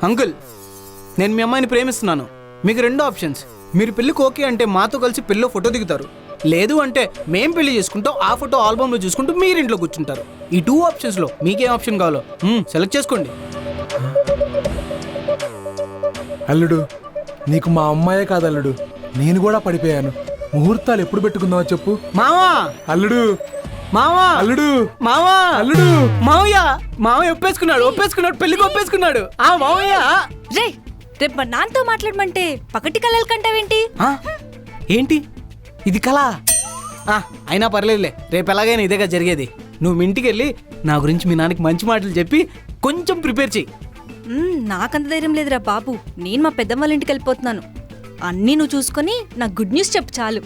Uncle, నేను మీ అమ్మాయిని ప్రేమిస్తున్నాను. మీకు 2 ఆప్షన్స్. మీరు పెళ్ళికి ఓకే అంటే మాతో కలిసి పెళ్ళిలో ఫోటో దిగుతారు, లేదు అంటే మేం పెళ్లి చేసుకుంటాం, ఆ ఫోటో ఆల్బమ్లో చూసుకుంటూ మీరు ఇంట్లో కూర్చుంటారు. ఈ 2 ఆప్షన్స్లో మీకేం ఆప్షన్ కావాలో సెలెక్ట్ చేసుకోండి. అల్లుడు, నీకు మా అమ్మాయే కాదు అల్లుడు, నేను కూడా పడిపోయాను. ముహూర్తాలు ఎప్పుడు పెట్టుకుందామో చెప్పు. మావా, అల్లుడు, మావా, అల్లుడు, మావా, అల్లుడు, మావయ్య, మావయ్య ఒప్పేసుకున్నాడు, పెళ్లికి ఒప్పేసుకున్నాడు. ఆ మావయ్య. రే, రేపు మా నాన్నతో మాట్లాడమంటే పకటి కలలు కంటావేంటి? ఏంటి ఇది కళ? అయినా పర్లేదులే, రేపు ఎలాగైనా ఇదేగా జరిగేది. నువ్వు మీ ఇంటికి వెళ్ళి నా గురించి మీ నాన్నకి మంచి మాటలు చెప్పి కొంచెం ప్రిపేర్ చెయ్యి. నాకంత ధైర్యం లేదురా బాబు. నేను మా పెద్దమ్మ వాళ్ళ ఇంటికి వెళ్ళిపోతున్నాను. అన్నీ నువ్వు చూసుకొని నాకు గుడ్ న్యూస్ చెప్పు చాలు.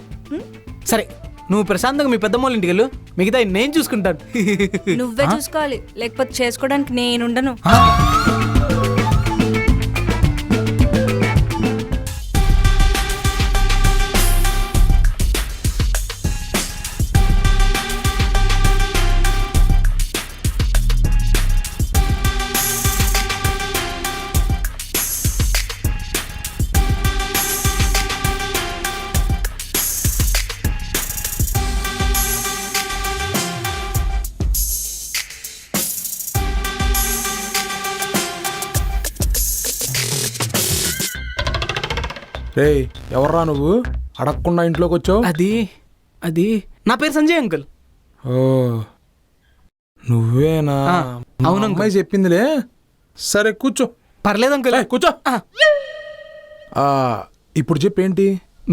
సరే, నువ్వు ప్రశాంతంగా మీ పెద్దమ్మ వాళ్ళ ఇంటికి వెళ్ళు, మిగతా నేను చూసుకుంటాను. నువ్వే చూసుకోవాలి, లేకపోతే చేసుకోవడానికి నేనుండను. రే, ఎవర్రా నువ్వు? అడగకుండా ఇంట్లోకి వచ్చావు? అది నా పేరు సంజయ్ అంకుల్. ఓ, నువ్వేనా? అవును, అమ్మాయి చెప్పిందిలే. సరే కూర్చో. పర్లేదు అంకుల్, కూర్చో. ఇప్పుడు చెప్పేంటి?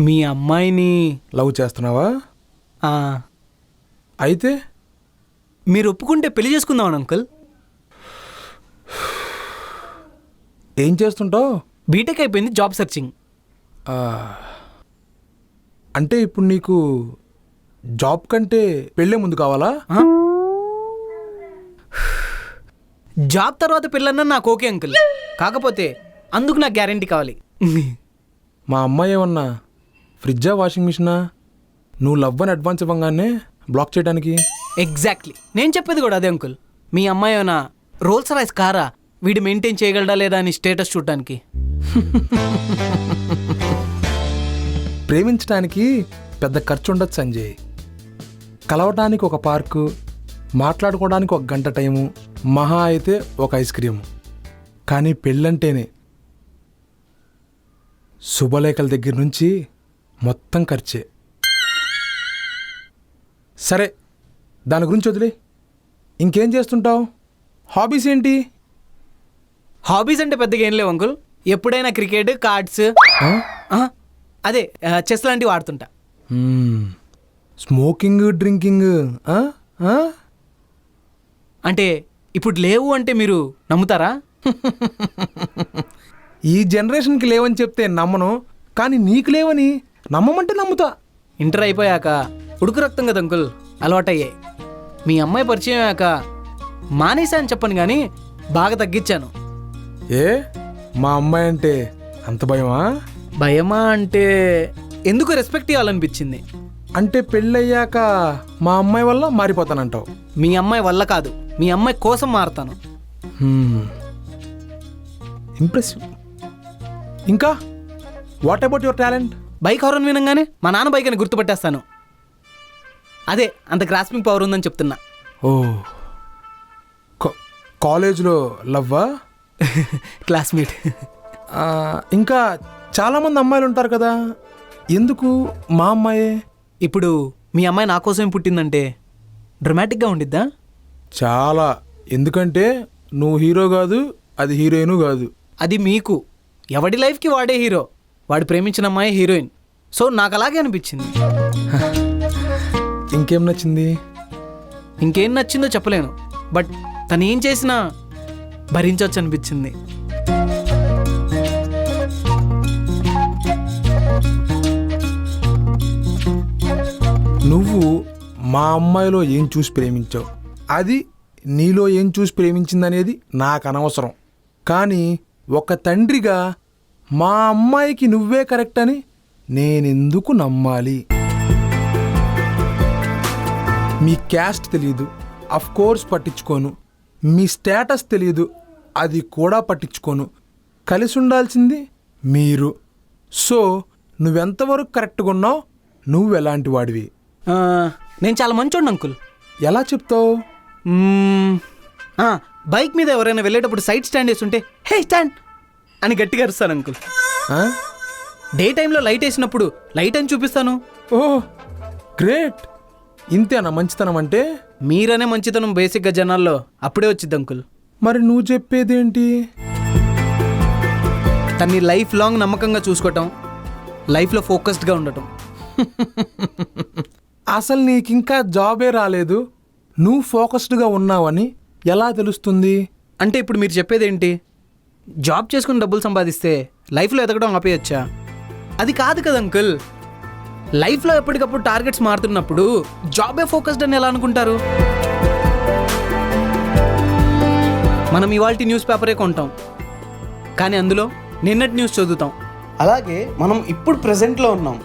మీ అమ్మాయిని లవ్ చేస్తున్నావా? అయితే మీరు ఒప్పుకుంటే పెళ్లి చేసుకుందామని అంకుల్. ఏం చేస్తుంటావు? బీటెక్ అయిపోయింది, జాబ్ సెర్చింగ్. అంటే ఇప్పుడు నీకు జాబ్ కంటే పెళ్ళే ముందు కావాలా? జాబ్ తర్వాత పెళ్ళన్నా నాకు ఓకే అంకుల్, కాకపోతే అందుకు నాకు గ్యారంటీ కావాలి. మా అమ్మాయి ఏమన్నా ఫ్రిడ్జా, వాషింగ్ మిషనా? నువ్వు లవ్ అని అడ్వాన్స్ ఇవ్వగానే బ్లాక్ చేయడానికి? ఎగ్జాక్ట్లీ, నేను చెప్పేది కూడా అదే అంకుల్. మీ అమ్మాయి ఏమైనా రోల్స్ రాయ్స్ కారా, వీడు మెయింటైన్ చేయగలడా లేదా అని స్టేటస్ చూడటానికి? ప్రేమించడానికి పెద్ద ఖర్చు ఉండదు సంజయ్. కలవటానికి ఒక పార్కు, మాట్లాడుకోవడానికి 1 గంట టైము, మహా అయితే ఒక ఐస్ క్రీము. కానీ పెళ్ళంటేనే శుభలేఖల దగ్గర నుంచి మొత్తం ఖర్చే. సరే, దాని గురించి వదిలే. ఇంకేం చేస్తుంటావు? హాబీస్ ఏంటి? హాబీస్ అంటే పెద్దగా ఏం లేవు అంకుల్. ఎప్పుడైనా క్రికెట్, కార్డ్స్, అదే చెస్ లాంటివి ఆడుతుంటా. స్మోకింగ్, డ్రింకింగ్ అంటే ఇప్పుడు లేవు అంటే మీరు నమ్ముతారా? ఈ జనరేషన్కి లేవని చెప్తే నమ్మను, కానీ నీకు లేవని నమ్మమంటే నమ్ముతా. ఇంటర్ అయిపోయాక ఉడుకు రక్తం కదా అంకుల్, అలవాటయ్యాయి. మీ అమ్మాయి పరిచయం అయ్యాక మానేసా అని చెప్పను కానీ బాగా తగ్గించాను. ఏ, మా అమ్మాయి అంటే అంత భయమా? భయమా అంటే ఎందుకు రెస్పెక్ట్ ఇవ్వాలనిపించింది. అంటే పెళ్ళయ్యాక మా అమ్మాయి వల్ల మారిపోతానంటావు? మీ అమ్మాయి వల్ల కాదు, మీ అమ్మాయి కోసం మారుతాను. ఇంప్రెసివ్. ఇంకా what about your talent? Bike horn వినంగానే మా నాన్న బైక్ అని గుర్తుపట్టేస్తాను. అదే అంత గ్రాస్పింగ్ పవర్ ఉందని చెప్తున్నా. ఓ, కాలేజ్లో లవ్వా? క్లాస్మేట్. ఇంకా చాలామంది అమ్మాయిలు ఉంటారు కదా, ఎందుకు మా అమ్మాయే? ఇప్పుడు మీ అమ్మాయి నా కోసం పుట్టిందంటే డ్రమాటిక్గా ఉండిద్దా? చాలా. ఎందుకంటే నువ్వు హీరో కాదు, అది హీరోయిను కాదు. అది మీకు. ఎవడి లైఫ్కి వాడే హీరో, వాడు ప్రేమించిన అమ్మాయి హీరోయిన్. సో నాకు అలాగే అనిపించింది. ఇంకేం నచ్చింది? ఇంకేం నచ్చిందో చెప్పలేను, బట్ తను ఏం చేసినా భరించవచ్చు అనిపించింది. నువ్వు మా అమ్మాయిలో ఏం చూసి ప్రేమించావు, అది నీలో ఏం చూసి ప్రేమించిందనేది నాకు అనవసరం. కానీ ఒక తండ్రిగా మా అమ్మాయికి నువ్వే కరెక్ట్ అని నేనెందుకు నమ్మాలి? మీ క్యాస్ట్ తెలీదు, అఫ్ కోర్స్ పట్టించుకోను. మీ స్టేటస్ తెలీదు, అది కూడా పట్టించుకోను. కలిసి ఉండాల్సింది మీరు. సో నువ్వెంతవరకు కరెక్ట్గా ఉన్నావు, నువ్వు ఎలాంటి వాడివి? ఆ, నేను చాలా మంచోండి అంకుల్. ఎలా చెప్తావు? బైక్ మీద ఎవరైనా వెళ్ళేటప్పుడు సైడ్ స్టాండ్ వేస్తుంటే హే స్టాండ్ అని గట్టిగా అరుస్తాను అంకుల్. ఆ? డే టైంలో లైట్ వేసినప్పుడు లైట్ అని చూపిస్తాను. ఓ గ్రేట్. ఇంతేనా మంచితనం అంటే? మీరనే మంచితనం బేసిక్గా జనాల్లో అప్పుడే వచ్చింది అంకుల్. మరి నువ్వు చెప్పేదేంటి? తన్ని లైఫ్ లాంగ్ నమ్మకంగా చూసుకోవటం, లైఫ్లో ఫోకస్డ్గా ఉండటం. అసలు నీకింకా జాబే రాలేదు, నువ్వు ఫోకస్డ్గా ఉన్నావని ఎలా తెలుస్తుంది? అంటే ఇప్పుడు మీరు చెప్పేది ఏంటి? జాబ్ చేసుకుని డబ్బులు సంపాదిస్తే లైఫ్లో ఎదగడం ఆపేయచ్చా? అది కాదు కదా అంకుల్. లైఫ్లో ఎప్పటికప్పుడు టార్గెట్స్ మారుతున్నప్పుడు జాబే ఫోకస్డ్ అని ఎలా అనుకుంటారు? మనం ఇవాల్టి న్యూస్ పేపరే కొంటాం, కానీ అందులో నిన్నటి న్యూస్ చదువుతాం. అలాగే మనం ఇప్పుడు ప్రెజెంట్లో ఉన్నాం,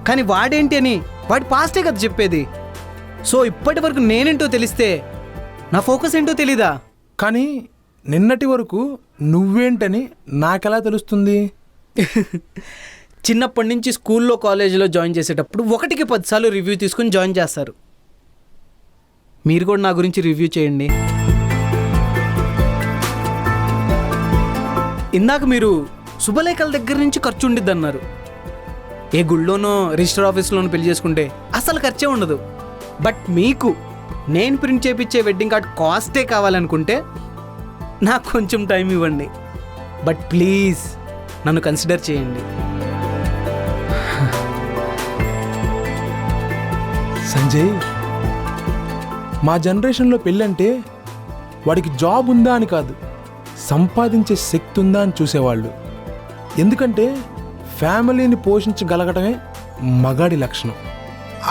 కానీ వాడేంటి అని వాడి పాస్టే కదా చెప్పేది. సో ఇప్పటి వరకు నేనేంటో తెలిస్తే నా ఫోకస్ ఏంటో తెలీదా? కానీ నిన్నటి వరకు నువ్వేంటని నాకెలా తెలుస్తుంది? చిన్నప్పటి నుంచి స్కూల్లో కాలేజీలో జాయిన్ చేసేటప్పుడు 1కి 10 సార్లు రివ్యూ తీసుకుని జాయిన్ చేస్తారు. మీరు కూడా నా గురించి రివ్యూ చేయండి. ఇందాక మీరు శుభలేఖల దగ్గర నుంచి ఖర్చు ఉండిద్ది అన్నారు. ఏ గుళ్ళోనో రిజిస్టర్ ఆఫీస్లోనో పెళ్లి చేసుకుంటే అసలు ఖర్చే ఉండదు. బట్ మీకు నేను ప్రింట్ చేయించే వెడ్డింగ్ కార్డ్ కాస్టే కావాలనుకుంటే నాకు కొంచెం టైం ఇవ్వండి. బట్ ప్లీజ్ నన్ను కన్సిడర్ చేయండి. సంజయ్, మా జనరేషన్లో పెళ్ళంటే వాడికి జాబ్ ఉందా అని కాదు, సంపాదించే శక్తి ఉందా అని చూసేవాళ్ళు. ఎందుకంటే ఫ్యామిలీని పోషించగలగటమే మగాడి లక్షణం.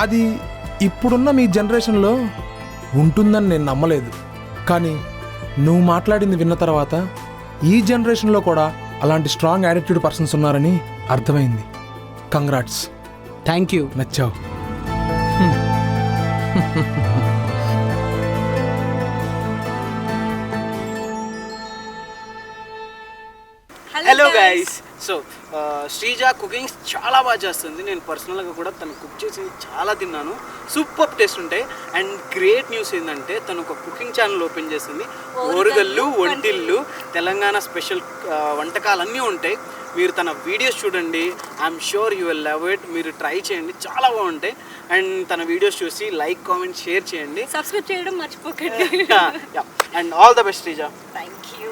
అది ఇప్పుడున్న మీ జనరేషన్లో ఉంటుందని నేను నమ్మలేదు. కానీ నువ్వు మాట్లాడింది విన్న తర్వాత ఈ జనరేషన్లో కూడా అలాంటి స్ట్రాంగ్ యాటిట్యూడ్ పర్సన్స్ ఉన్నారని అర్థమైంది. Congrats. Thank you. Nachav. Hello guys. So Sreeja cooking చాలా బాగా చేస్తుంది. నేను పర్సనల్గా కూడా తను కుక్ చేసింది చాలా తిన్నాను. సూపర్ టేస్ట్ ఉంటాయి. అండ్ గ్రేట్ న్యూస్ ఏంటంటే తను ఒక కుకింగ్ ఛానల్ ఓపెన్ చేసింది. ఓరుగల్లు వంటిల్లు, తెలంగాణ స్పెషల్ వంటకాలన్నీ ఉంటాయి. మీరు తన వీడియోస్ చూడండి. I'm sure you will love it. మీరు ట్రై చేయండి, చాలా బాగుంటాయి. అండ్ తన వీడియోస్ చూసి లైక్, కామెంట్, షేర్ చేయండి. సబ్స్క్రైబ్ చేయడం మర్చిపోకండి. And all the best Sreeja. Thank you.